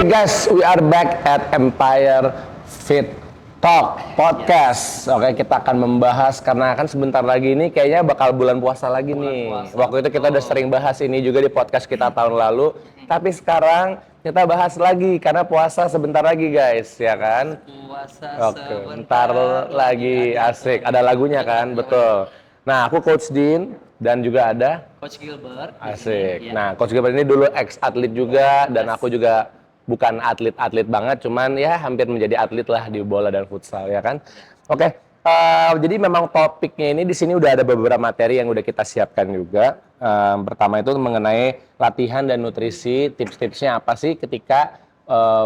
guys, we are back at Empire Fit Talk Podcast. Oke, kita akan membahas karena kan sebentar lagi ini kayaknya bakal bulan puasa lagi nih. Waktu itu kita udah sering bahas ini juga di podcast kita tahun lalu. Tapi sekarang kita bahas lagi karena puasa sebentar lagi guys, ya kan? Puasa Bentar lagi asik. Ada lagunya kan, betul. Nah, aku Coach Dean dan juga ada Coach Gilbert. asik. Ya. Nah, Coach Gilbert ini dulu ex-atlet juga dan aku juga bukan atlet-atlet banget, cuman ya hampir menjadi atlet lah di bola dan futsal ya kan. Oke, jadi memang topiknya ini di sini udah ada beberapa materi yang udah kita siapkan juga. Pertama itu mengenai latihan dan nutrisi, tips-tipsnya apa sih ketika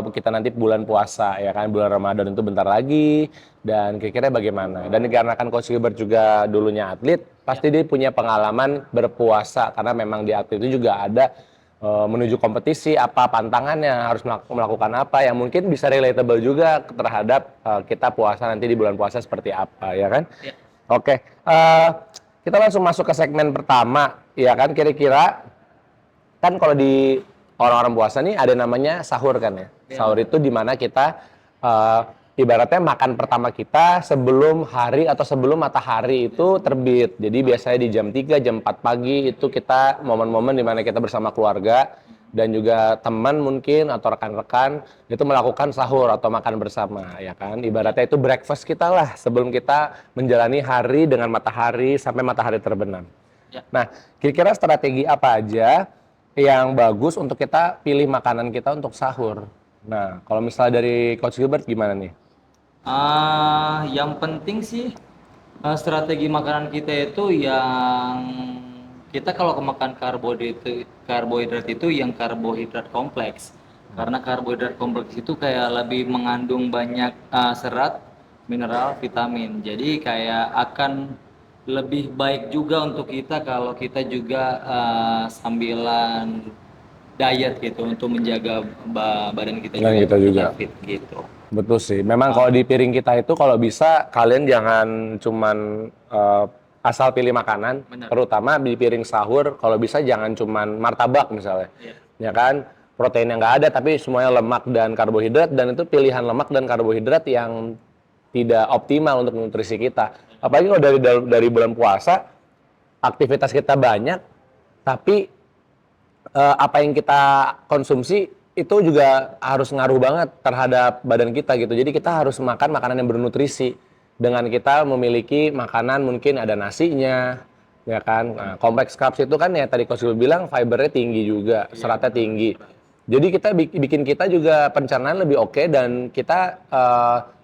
kita nanti bulan puasa ya kan, bulan Ramadan itu bentar lagi dan kira-kira bagaimana. Dan dikarenakan Coach Gilbert juga dulunya atlet, pasti dia punya pengalaman berpuasa karena memang di atlet itu juga ada menuju kompetisi, apa pantangannya, harus melakukan apa yang mungkin bisa relatable juga terhadap kita puasa nanti di bulan puasa seperti apa, ya kan? Ya. Oke, kita langsung masuk ke segmen pertama, ya kan? Kira-kira kan kalau di orang-orang puasa nih ada namanya sahur kan ya? Sahur itu dimana kita ibaratnya makan pertama kita sebelum hari atau sebelum matahari itu terbit. Jadi biasanya di jam 3, jam 4 pagi itu kita momen-momen di mana kita bersama keluarga dan juga teman mungkin atau rekan-rekan itu melakukan sahur atau makan bersama ya kan. Ibaratnya itu breakfast kita lah sebelum kita menjalani hari dengan matahari sampai matahari terbenam. Ya. Nah, kira-kira strategi apa aja yang bagus untuk kita pilih makanan kita untuk sahur? Nah, kalau misalnya dari Coach Gilbert gimana nih? Yang penting sih strategi makanan kita itu yang kita kalau makan karbohidrat itu yang karbohidrat kompleks. Karena karbohidrat kompleks itu kayak lebih mengandung banyak serat, mineral, vitamin. Jadi kayak akan lebih baik juga untuk kita kalau kita juga sambilan diet gitu untuk menjaga badan kita Dan juga kita juga. tetap fit gitu. Betul sih. Memang kalau di piring kita itu kalau bisa kalian jangan cuman asal pilih makanan, Benar. terutama di piring sahur kalau bisa jangan cuman martabak misalnya. Iya. Ya kan? Proteinnya nggak ada tapi semuanya lemak dan karbohidrat dan itu pilihan lemak dan karbohidrat yang tidak optimal untuk nutrisi kita. Apalagi kalau dari bulan puasa aktivitas kita banyak tapi apa yang kita konsumsi itu juga harus ngaruh banget terhadap badan kita gitu. Jadi kita harus makan makanan yang bernutrisi. Dengan kita memiliki makanan mungkin ada nasinya, ya kan. Nah, kompleks carbs itu kan ya tadi Coach bilang fibernya tinggi juga, seratnya tinggi. Jadi kita bikin kita juga pencernaan lebih oke dan kita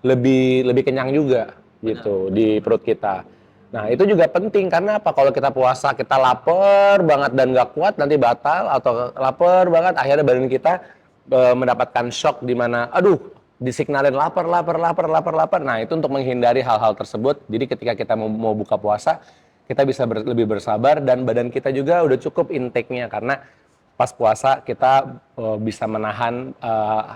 lebih kenyang juga gitu di perut kita. Nah itu juga penting karena apa? Kalau kita puasa kita lapar banget dan nggak kuat nanti batal atau lapar banget akhirnya badan kita mendapatkan shock di mana aduh disignalin lapar. Nah itu untuk menghindari hal-hal tersebut. Jadi ketika kita mau buka puasa kita bisa lebih bersabar dan badan kita juga udah cukup intake-nya karena pas puasa kita bisa menahan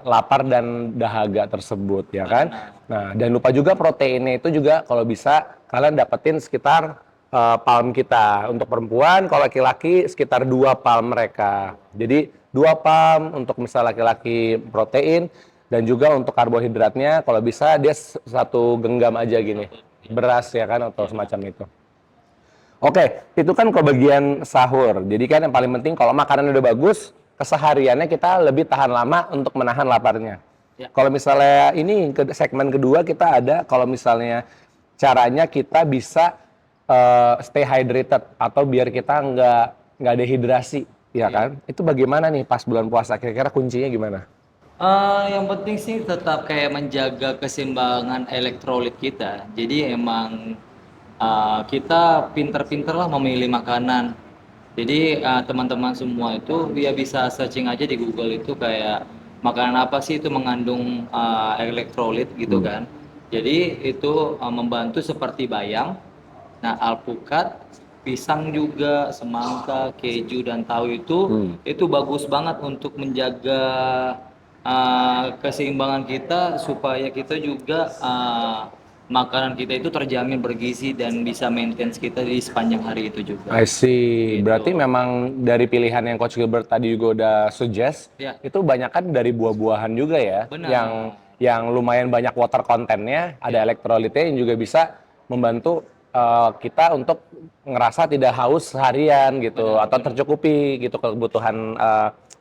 lapar dan dahaga tersebut ya kan. Nah dan lupa juga proteinnya itu juga kalau bisa kalian dapetin sekitar palm kita. Untuk perempuan kalau laki-laki sekitar 2 palm mereka. Jadi 2 palm untuk misal laki-laki protein dan juga untuk karbohidratnya kalau bisa dia 1 genggam aja gini beras ya kan atau semacam itu. Oke, itu kan ke bagian sahur. Jadi kan yang paling penting kalau makanan udah bagus, kesehariannya kita lebih tahan lama untuk menahan laparnya. Ya. Kalau misalnya ini ke segmen kedua kita ada kalau misalnya caranya kita bisa stay hydrated atau biar kita nggak dehidrasi, ya kan? Itu bagaimana nih pas bulan puasa? Kira-kira kuncinya gimana? Yang penting sih tetap kayak menjaga keseimbangan elektrolit kita. Jadi emang kita pinter-pinter lah memilih makanan. Jadi teman-teman semua itu ya bisa searching aja di Google itu kayak makanan apa sih itu mengandung elektrolit gitu kan. Jadi itu membantu seperti bayam, nah alpukat, pisang juga, semangka, keju dan tahu itu bagus banget untuk menjaga keseimbangan kita supaya kita juga makanan kita itu terjamin bergizi dan bisa maintain kita di sepanjang hari itu juga. I see. Gitu. Berarti memang dari pilihan yang Coach Gilbert tadi juga udah suggest, Ya, itu banyak kan dari buah-buahan juga ya, yang benar. lumayan banyak water content-nya, ada Ya, elektrolitnya yang juga bisa membantu kita untuk ngerasa tidak haus seharian gitu, benar, atau benar, tercukupi gitu kebutuhan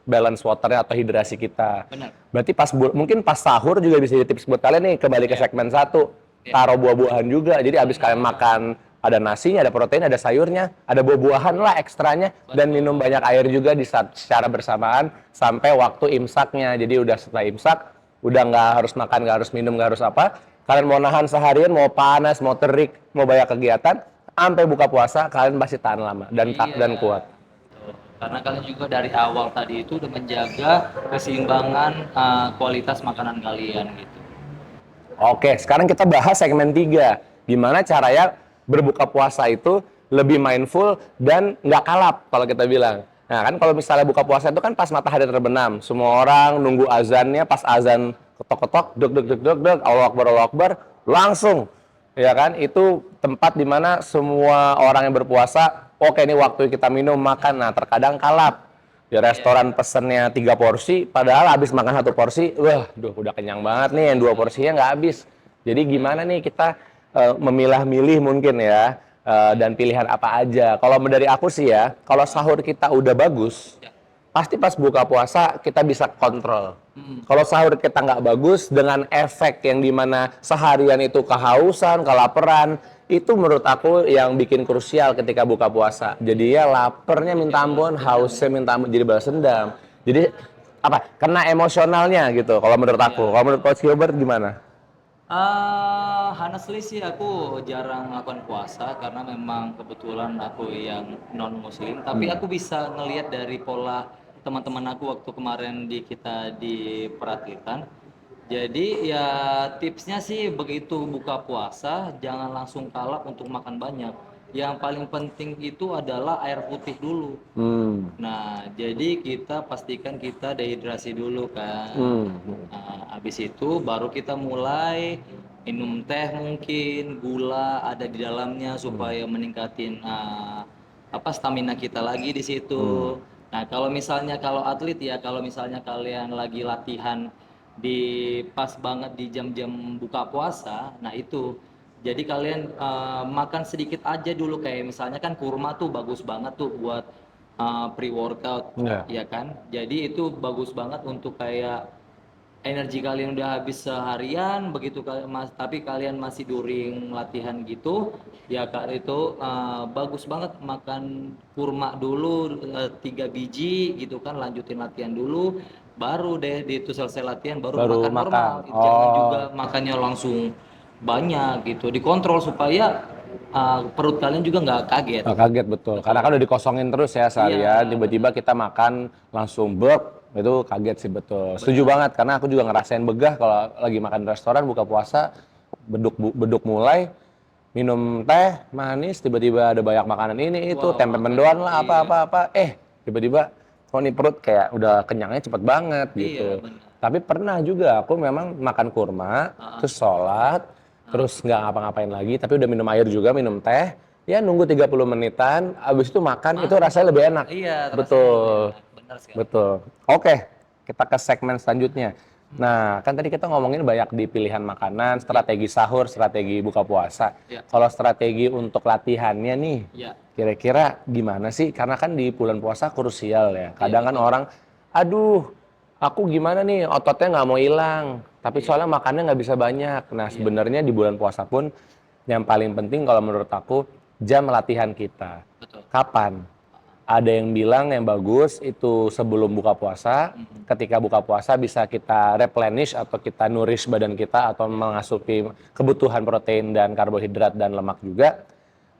balance waternya atau hidrasi kita. benar. Berarti mungkin pas sahur juga bisa jadi tips buat kalian nih, kembali ke Ya, segmen satu, ya, taruh buah-buahan juga. Jadi abis kalian benar. makan ada nasinya, ada protein, ada sayurnya, ada buah-buahan lah ekstranya, dan minum Betul. banyak air juga secara bersamaan sampai waktu imsaknya. Jadi udah setelah imsak, udah nggak harus makan, nggak harus minum, nggak harus apa. Kalian mau nahan seharian, mau panas, mau terik, mau banyak kegiatan, sampai buka puasa kalian pasti tahan lama dan Iya. kuat. Betul. Karena kalian juga dari awal tadi itu udah menjaga keseimbangan kualitas makanan kalian gitu. Oke, sekarang kita bahas segmen 3. Gimana caranya berbuka puasa itu lebih mindful dan nggak kalap kalau kita bilang. Nah kan kalau misalnya buka puasa itu kan pas matahari terbenam. Semua orang nunggu azannya, pas azan ketok-ketok, deg deg deg deg deg, Allah Akbar, langsung. Ya kan, itu tempat dimana semua orang yang berpuasa, oke ini waktu kita minum, makan. Nah terkadang kalap. Di restoran pesennya 3 porsi, padahal habis makan 1 porsi, wah, udah kenyang banget nih, yang 2 porsinya nggak habis. Jadi gimana nih kita memilah-milih mungkin ya, dan pilihan apa aja. Kalau dari aku sih ya, kalau sahur kita udah bagus, Ya. pasti pas buka puasa kita bisa kontrol. Hmm. Kalau sahur kita nggak bagus, dengan efek yang dimana seharian itu kehausan, kelaparan, itu menurut aku yang bikin krusial ketika buka puasa. Jadi ya laparnya minta ampun, hausnya minta ampun, jadi balas dendam. Jadi apa? Kena emosionalnya gitu. Kalau menurut aku. Ya. Kalau menurut Coach Gilbert gimana? Honestly sih aku jarang melakukan puasa karena memang kebetulan aku yang non muslim. Tapi aku bisa ngelihat dari pola teman-teman aku waktu kemarin kita di Peratitan. Jadi ya tipsnya sih begitu buka puasa jangan langsung kalap untuk makan banyak. Yang paling penting itu adalah air putih dulu. Hmm. Nah, jadi kita pastikan kita dehidrasi dulu kan. Hmm. Nah, habis itu baru kita mulai minum teh mungkin, gula ada di dalamnya supaya meningkatin stamina kita lagi di situ. Nah, kalau atlet ya, kalau misalnya kalian lagi latihan di pas banget di jam-jam buka puasa, nah itu jadi kalian makan sedikit aja dulu kayak misalnya kan kurma tuh bagus banget tuh buat pre-workout, Ya. ya kan? Jadi itu bagus banget untuk kayak energi kalian udah habis seharian, begitu tapi kalian masih during latihan gitu, ya kak itu bagus banget makan kurma dulu 3 biji gitu kan, lanjutin latihan dulu, baru deh di itu selesai latihan baru Baru makan normal. makan. Jangan juga Oh. makannya langsung banyak gitu, dikontrol supaya perut kalian juga nggak kaget. Kaget betul, karena kan Betul. udah dikosongin terus ya Iya, seharian, tiba-tiba benar. kita makan langsung burp, itu kaget sih betul. Setuju Benar. banget, karena aku juga ngerasain begah kalau lagi makan di restoran buka puasa, beduk mulai, minum teh manis, tiba-tiba ada banyak makanan ini itu, Wah, tempe makanya mendoan lah iya. apa-apa, tiba-tiba kok nih perut kayak udah kenyangnya cepet banget Iya, gitu. benar. Tapi pernah juga aku memang makan kurma, Ah, terus sholat, ah. terus nggak ngapa-ngapain lagi, tapi udah minum air juga, minum teh, ya nunggu 30 menitan, abis itu makan, itu rasanya lebih enak. Iya, rasanya lebih Betul, enak. Benar sekali. betul. Oke, kita ke segmen selanjutnya. Nah, kan tadi kita ngomongin banyak di pilihan makanan, strategi sahur, strategi buka puasa. Ya, Kalau strategi untuk latihannya nih, ya, kira-kira gimana sih? Karena kan di bulan puasa krusial ya. iya Kadang kan betul. orang, aduh, aku gimana nih, ototnya nggak mau hilang. Tapi Iya, soalnya makannya nggak bisa banyak. Nah, iya, sebenarnya di bulan puasa pun, yang paling penting kalau menurut aku, jam latihan kita. betul. Kapan? Ada yang bilang yang bagus itu sebelum buka puasa, ketika buka puasa bisa kita replenish atau kita nourish badan kita atau mengasupi kebutuhan protein dan karbohidrat dan lemak juga,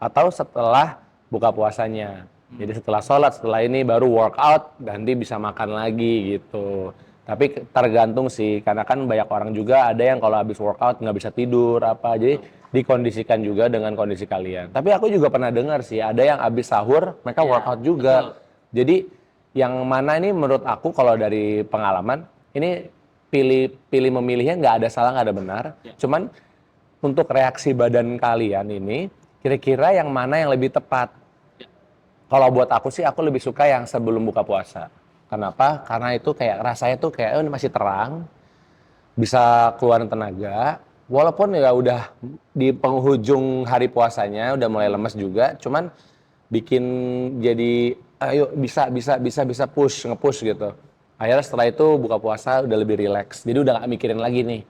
atau setelah buka puasanya. Jadi setelah sholat, setelah ini baru workout, nanti bisa makan lagi gitu. Tapi tergantung sih, karena kan banyak orang juga ada yang kalau habis workout nggak bisa tidur apa, jadi dikondisikan juga dengan kondisi kalian. Tapi aku juga pernah dengar sih, ada yang habis sahur mereka Iya, workout betul. juga. Jadi yang mana ini menurut aku kalau dari pengalaman, ini pilih memilihnya nggak ada salah nggak ada benar. Ya. Cuman untuk reaksi badan kalian ini, kira-kira yang mana yang lebih tepat? Kalau buat aku sih, aku lebih suka yang sebelum buka puasa. Kenapa? Karena itu kayak rasanya tuh kayak ini masih terang, bisa keluarin tenaga. Walaupun ya udah di penghujung hari puasanya, udah mulai lemes juga, cuman bikin jadi ayo bisa push nge-push gitu. Akhirnya setelah itu buka puasa udah lebih relax. Jadi udah gak mikirin lagi nih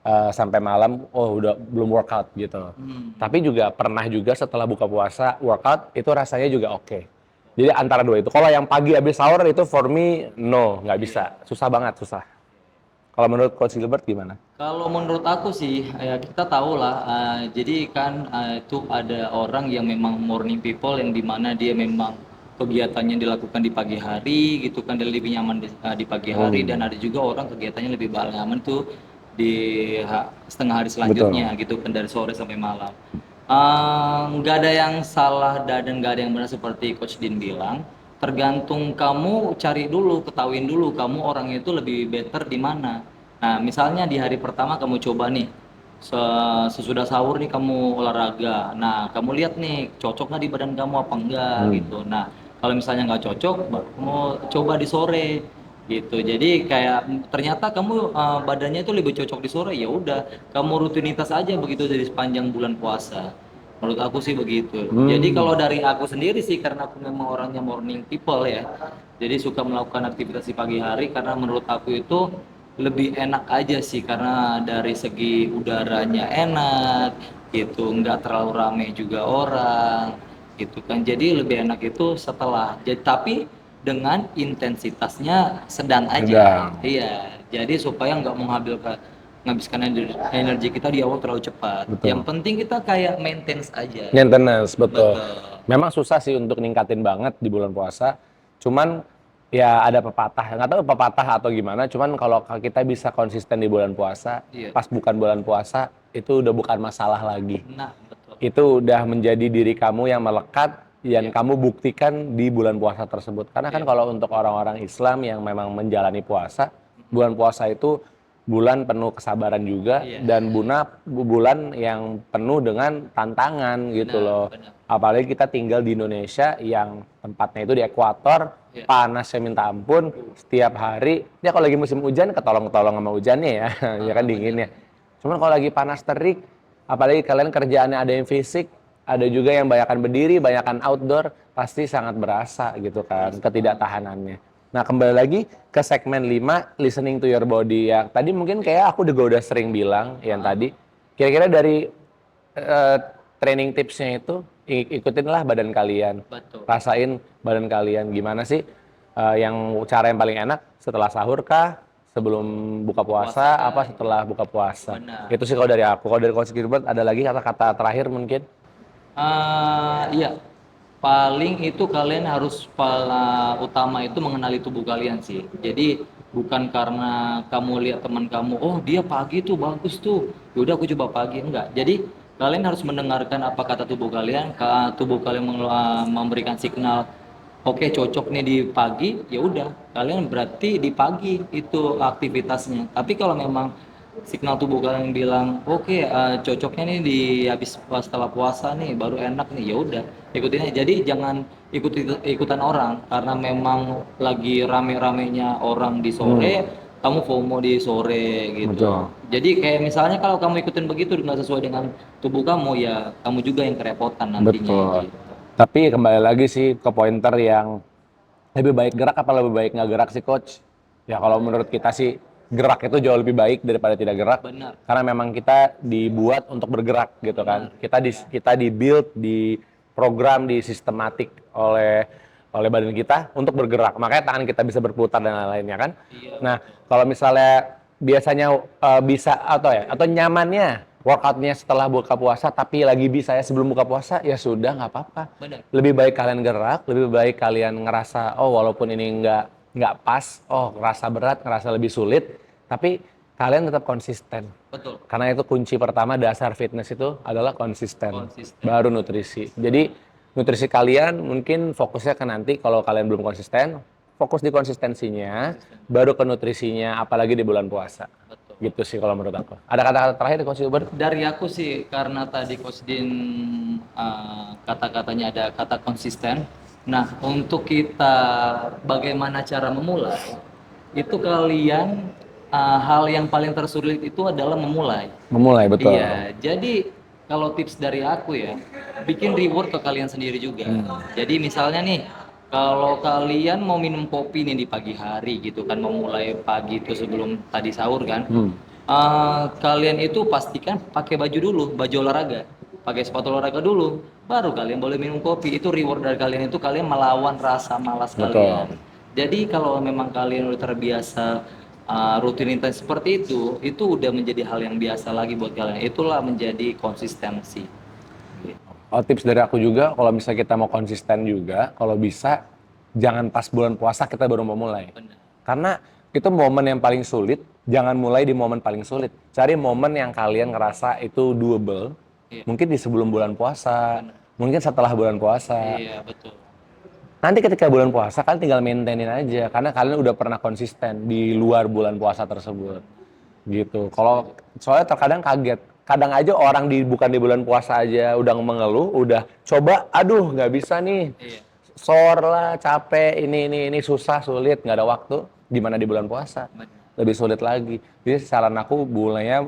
sampai malam udah belum workout gitu. Tapi juga pernah juga setelah buka puasa workout itu rasanya juga oke. Jadi antara dua itu. Kalau yang pagi habis sahur itu for me no, nggak bisa. Susah banget, susah. Kalau menurut Coach Gilbert gimana? Kalau menurut aku sih, ya kita tahu lah, jadi kan itu ada orang yang memang morning people yang dimana dia memang kegiatannya dilakukan di pagi hari gitu kan, dia lebih nyaman di pagi hari, dan ada juga orang kegiatannya lebih nyaman tuh di setengah hari Betul. selanjutnya gitu kan, dari sore sampai malam. Nggak ada yang salah dan nggak ada yang benar seperti Coach Din bilang. Tergantung kamu cari dulu, ketahuin dulu kamu orangnya itu lebih better di mana. Nah, misalnya di hari pertama kamu coba nih, sesudah sahur nih kamu olahraga. Nah, kamu lihat nih cocok nggak di badan kamu apa enggak gitu. Nah, kalau misalnya nggak cocok, baru kamu coba di sore gitu. Jadi kayak ternyata kamu badannya itu lebih cocok di sore, ya udah kamu rutinitas aja begitu dari sepanjang bulan puasa. Menurut aku sih begitu. Jadi kalau dari aku sendiri sih, karena aku memang orangnya morning people ya. Jadi suka melakukan aktivitas di pagi hari karena menurut aku itu lebih enak aja sih, karena dari segi udaranya enak gitu, nggak terlalu rame juga orang gitu kan. Jadi lebih enak itu setelah. Jadi tapi dengan intensitasnya sedang aja. Sedang. Iya. Jadi supaya nggak menghabiskan energi kita di awal terlalu cepat. Yang Betul. penting kita kayak maintenance aja. Maintenance, betul. Betul. Memang susah sih untuk ningkatin banget di bulan puasa. Cuman ya ada pepatah, nggak tahu pepatah atau gimana. Cuman kalau kita bisa konsisten di bulan puasa, Iya. pas bukan bulan puasa itu udah bukan masalah lagi. Nah, betul. Itu udah menjadi diri kamu yang melekat yang Iya. kamu buktikan di bulan puasa tersebut. Karena kan Iya. kalau untuk orang-orang Islam yang memang menjalani puasa, bulan puasa itu bulan penuh kesabaran juga Iya. dan bulan yang penuh dengan tantangan gitu Benar, loh. benar. Apalagi kita tinggal di Indonesia yang tempatnya itu di ekuator, Iya. panasnya minta ampun setiap hari. Ya kalau lagi musim hujan ketolong-ketolong sama hujannya ya, ya kan dinginnya. Cuman kalau lagi panas terik, apalagi kalian kerjaannya ada yang fisik, ada juga yang banyakan berdiri, banyakan outdoor, pasti sangat berasa gitu kan ketidaktahanannya. Nah, kembali lagi ke segmen 5, listening to your body ya. Tadi mungkin kayak aku udah sering bilang yang tadi. Kira-kira dari eh, training tipsnya itu ikutinlah badan kalian. Betul. Rasain badan kalian gimana sih yang cara yang paling enak setelah sahur kah? Sebelum buka puasa, Puasa, apa setelah buka puasa? benar. Itu sih kalau dari aku. Kalau dari Coach Gilbert ada lagi kata-kata terakhir mungkin? Iya, paling itu kalian harus utama itu mengenali tubuh kalian sih. Jadi bukan karena kamu lihat teman kamu, oh dia pagi tuh bagus tuh, yaudah aku coba pagi, enggak. Jadi kalian harus mendengarkan apa kata tubuh kalian, tubuh kalian memberikan signal, oke cocok nih di pagi, ya udah kalian berarti di pagi itu aktivitasnya. Tapi kalau memang signal tubuh kalian bilang oke, cocoknya nih di habis setelah puasa nih baru enak nih, ya udah ikutin aja. Jadi jangan ikutan orang, karena memang lagi rame-ramenya orang di sore, kamu FOMO di sore gitu. Betul. Jadi kayak misalnya kalau kamu ikutin begitu nggak sesuai dengan tubuh kamu, ya kamu juga yang kerepotan nantinya Betul. gitu. Tapi kembali lagi sih ke pointer yang lebih baik gerak apa lebih baik nggak gerak sih Coach? Ya kalau menurut kita sih gerak itu jauh lebih baik daripada tidak gerak. Benar. Karena memang kita dibuat untuk bergerak gitu kan. Kita di-build, di program, di sistematik oleh badan kita untuk bergerak. Makanya tangan kita bisa berputar dan lain-lainnya kan. Iya, Nah, kalau misalnya biasanya bisa atau nyamannya workoutnya setelah buka puasa tapi lagi bisa ya sebelum buka puasa, ya sudah nggak apa-apa. benar. Lebih baik kalian gerak, lebih baik kalian ngerasa walaupun ini nggak pas, ngerasa berat, ngerasa lebih sulit, tapi kalian tetap konsisten. Betul. Karena itu kunci pertama dasar fitness itu adalah konsisten. Konsisten. Baru nutrisi. Jadi nutrisi kalian mungkin fokusnya ke nanti kalau kalian belum konsisten, fokus di konsistensinya, baru ke nutrisinya apalagi di bulan puasa. Betul. Gitu sih kalau menurut aku. Ada kata-kata terakhir Coach Uber? Dari aku sih, karena tadi Coach Din kata-katanya ada kata konsisten. Nah, untuk kita bagaimana cara memulai, itu kalian hal yang paling tersulit itu adalah memulai. Memulai, betul. Iya, jadi kalau tips dari aku ya, bikin reward ke kalian sendiri juga. Jadi misalnya nih, kalau kalian mau minum kopi nih di pagi hari gitu kan, memulai pagi itu sebelum tadi sahur kan, kalian itu pastikan pakai baju dulu, baju olahraga, pakai sepatu olahraga dulu, baru kalian boleh minum kopi. Itu reward dari kalian, itu kalian melawan rasa malas Betul. kalian. Jadi kalau memang kalian udah terbiasa rutinitas seperti itu udah menjadi hal yang biasa lagi buat kalian. Itulah menjadi konsistensi. Oh, tips dari aku juga, kalau misalnya kita mau konsisten juga, kalau bisa jangan pas bulan puasa kita baru mau mulai. Benar. Karena itu momen yang paling sulit, jangan mulai di momen paling sulit. Cari momen yang kalian ngerasa itu doable. Iya. Mungkin di sebelum bulan puasa, mungkin setelah bulan puasa. Iya, betul. Nanti ketika bulan puasa kalian tinggal maintainin aja, karena kalian udah pernah konsisten di luar bulan puasa tersebut. Gitu. Kalau soalnya terkadang kaget, kadang aja orang bukan di bulan puasa aja udah mengeluh, udah coba, aduh nggak bisa nih, Iya. sore lah, capek, ini susah, sulit, nggak ada waktu. Gimana di bulan puasa? Benar. Lebih sulit lagi. Jadi saran aku mulainya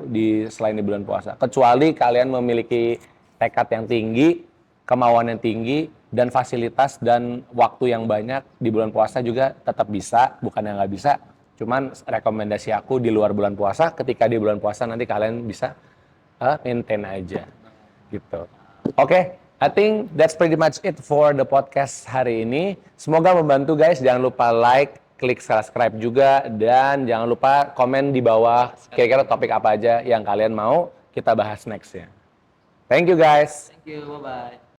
selain di bulan puasa. Kecuali kalian memiliki tekad yang tinggi, kemauan yang tinggi, dan fasilitas dan waktu yang banyak di bulan puasa juga tetap bisa, bukan yang nggak bisa. Cuman rekomendasi aku di luar bulan puasa, ketika di bulan puasa nanti kalian bisa maintain aja gitu. Oke, I think that's pretty much it for the podcast hari ini. Semoga membantu guys, jangan lupa like, klik subscribe juga, dan jangan lupa komen di bawah kira-kira topik apa aja yang kalian mau kita bahas next ya. Thank you guys. Thank you, bye-bye.